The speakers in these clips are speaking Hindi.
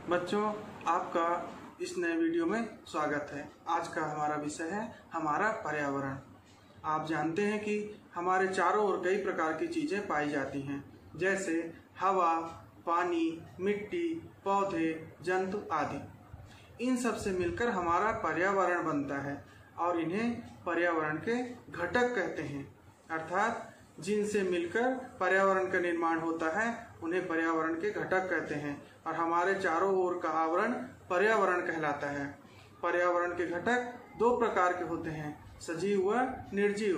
बच्चों, आपका इस नए वीडियो में स्वागत है। आज का हमारा विषय है हमारा पर्यावरण। आप जानते हैं कि हमारे चारों ओर कई प्रकार की चीज़ें पाई जाती हैं, जैसे हवा, पानी, मिट्टी, पौधे, जंतु आदि। इन सब से मिलकर हमारा पर्यावरण बनता है और इन्हें पर्यावरण के घटक कहते हैं। अर्थात जिनसे मिलकर पर्यावरण का निर्माण होता है उन्हें पर्यावरण के घटक कहते हैं और हमारे चारों ओर का आवरण पर्यावरण कहलाता है। पर्यावरण के घटक दो प्रकार के होते हैं, सजीव व निर्जीव।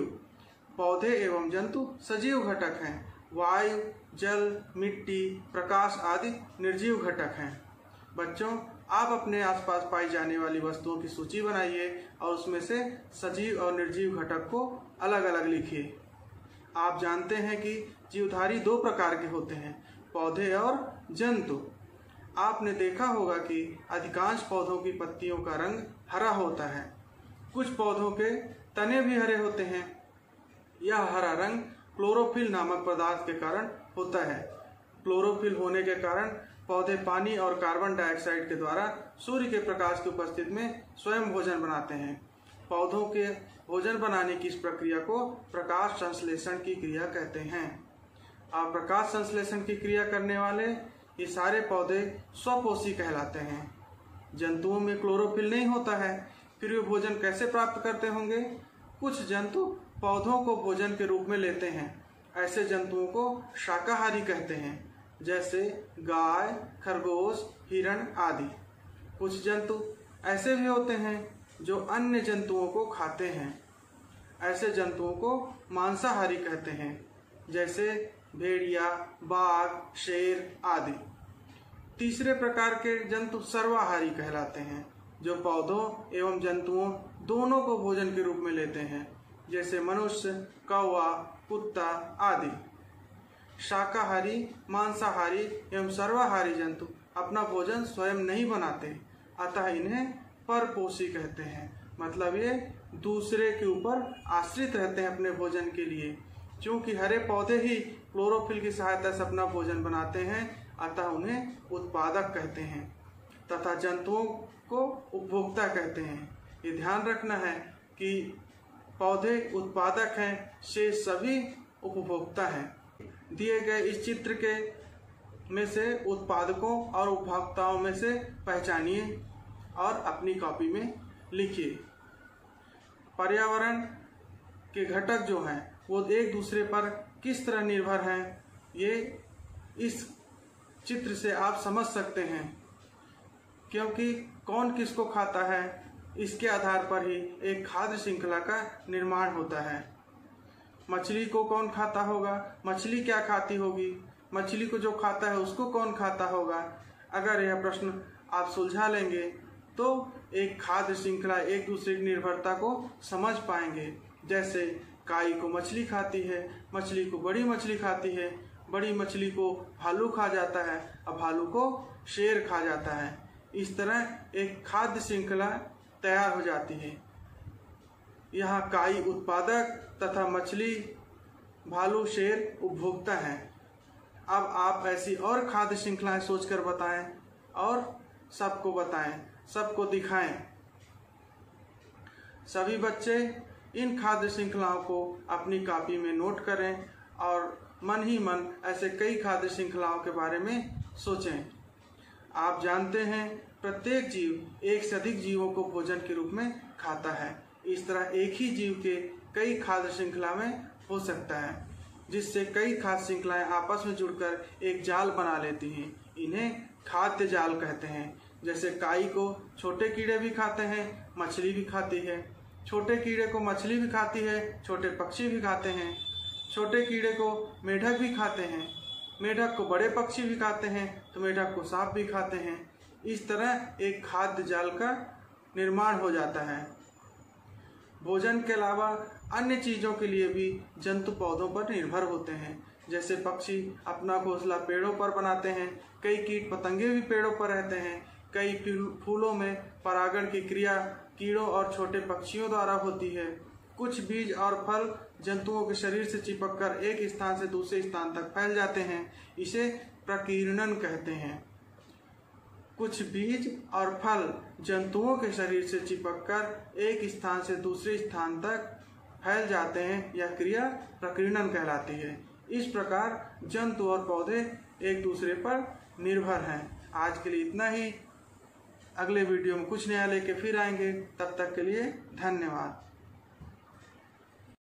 पौधे एवं जंतु सजीव घटक हैं, वायु, जल, मिट्टी, प्रकाश आदि निर्जीव घटक हैं। बच्चों, आप अपने आसपास पाई जाने वाली वस्तुओं की सूची बनाइए और उसमें से सजीव और निर्जीव घटक को अलग अलग लिखिए। आप जानते हैं कि जीवधारी दो प्रकार के होते हैं, पौधे और जंतु। आपने देखा होगा कि अधिकांश पौधों की पत्तियों का रंग हरा होता है। कुछ पौधों के तने भी हरे होते हैं। यह हरा रंग क्लोरोफिल नामक पदार्थ के कारण होता है। क्लोरोफिल होने के कारण पौधे पानी और कार्बन डाइऑक्साइड के द्वारा सूर्य के प्रकाश की उपस्थिति में स्वयं भोजन बनाते हैं। पौधों के भोजन बनाने की इस प्रक्रिया को प्रकाश संश्लेषण की क्रिया कहते हैं। और प्रकाश संश्लेषण की क्रिया करने वाले ये सारे पौधे स्वपोषी कहलाते हैं। जंतुओं में क्लोरोफिल नहीं होता है, फिर वे भोजन कैसे प्राप्त करते होंगे? कुछ जंतु पौधों को भोजन के रूप में लेते हैं। ऐसे जंतुओं को शाकाहारी कहते हैं, जैसे गाय, खरगोश, हिरण आदि। कुछ जंतु ऐसे भी होते हैं जो अन्य जंतुओं को खाते हैं। ऐसे जंतुओं को मांसाहारी कहते हैं, जैसे भेड़िया, बाघ, शेर आदि। तीसरे प्रकार के जंतु सर्वाहारी कहलाते हैं, जो पौधों एवं जंतुओं दोनों को भोजन के रूप में लेते हैं, जैसे मनुष्य, कौवा, कुत्ता आदि। शाकाहारी, मांसाहारी एवं सर्वाहारी जंतु अपना भोजन स्वयं नहीं बनाते, अतः इन्हें परपोषी कहते हैं। मतलब ये दूसरे के ऊपर आश्रित रहते हैं अपने भोजन के लिए। क्योंकि हरे पौधे ही क्लोरोफिल की सहायता से अपना भोजन बनाते हैं, अतः उन्हें उत्पादक कहते हैं तथा जंतुओं को उपभोक्ता कहते हैं। ये ध्यान रखना है कि पौधे उत्पादक हैं, शेष सभी उपभोक्ता हैं। दिए गए इस चित्र के में से उत्पादकों और उपभोक्ताओं में से पहचानिए और अपनी कॉपी में लिखिए। पर्यावरण के घटक जो हैं वो एक दूसरे पर किस तरह निर्भर हैं, ये इस चित्र से आप समझ सकते हैं। क्योंकि कौन किसको खाता है, इसके आधार पर ही एक खाद्य श्रृंखला का निर्माण होता है। मछली को कौन खाता होगा, मछली क्या खाती होगी, मछली को जो खाता है उसको कौन खाता होगा। अगर यह प्रश्न आप सुलझा लेंगे तो एक खाद्य श्रृंखला एक दूसरे की निर्भरता को समझ पाएंगे। जैसे काई को मछली खाती है, मछली को बड़ी मछली खाती है, बड़ी मछली को भालू खा जाता है और भालू को शेर खा जाता है। इस तरह एक खाद्य श्रृंखला तैयार हो जाती है। यहाँ काई उत्पादक तथा मछली, भालू, शेर उपभोक्ता है। अब आप ऐसी और खाद्य श्रृंखलाएं सोचकर बताएं और सबको बताएं, सबको दिखाएं। सभी बच्चे इन खाद्य श्रृंखलाओं को अपनी कॉपी में नोट करें और मन ही मन ऐसे कई खाद्य श्रृंखलाओं के बारे में सोचें। आप जानते हैं प्रत्येक जीव एक से अधिक जीवों को भोजन के रूप में खाता है। इस तरह एक ही जीव के कई खाद्य श्रृंखला में हो सकता है, जिससे कई खाद्य श्रृंखलाएं आपस में जुड़कर एक जाल बना लेती हैं। इन्हें खाद्य जाल कहते हैं। जैसे काई को छोटे कीड़े भी खाते हैं, मछली भी खाती है। छोटे कीड़े को मछली भी खाती है, छोटे पक्षी भी खाते हैं। छोटे कीड़े को मेढक भी खाते हैं, मेढक को बड़े पक्षी भी खाते हैं, तो मेढक को सांप भी खाते हैं। इस तरह एक खाद्य जाल का निर्माण हो जाता है। भोजन के अलावा अन्य चीज़ों के लिए भी जंतु पौधों पर निर्भर होते हैं। जैसे पक्षी अपना घोंसला पेड़ों पर बनाते हैं, कई कीट पतंगे भी पेड़ों पर रहते हैं, कई फूलों में परागण की क्रिया कीड़ों और छोटे पक्षियों द्वारा होती है। कुछ बीज और फल जंतुओं के शरीर से चिपककर एक स्थान से दूसरे स्थान तक फैल जाते हैं। इसे प्रकीर्णन कहते हैं। कुछ बीज और फल जंतुओं के शरीर से चिपककर एक स्थान से दूसरे स्थान तक फैल जाते हैं। यह क्रिया प्रकीर्णन कहलाती है। इस प्रकार जंतु और पौधे एक दूसरे पर निर्भर हैं। आज के लिए इतना ही। अगले वीडियो में कुछ नया लेके फिर आएंगे। तब तक के लिए धन्यवाद।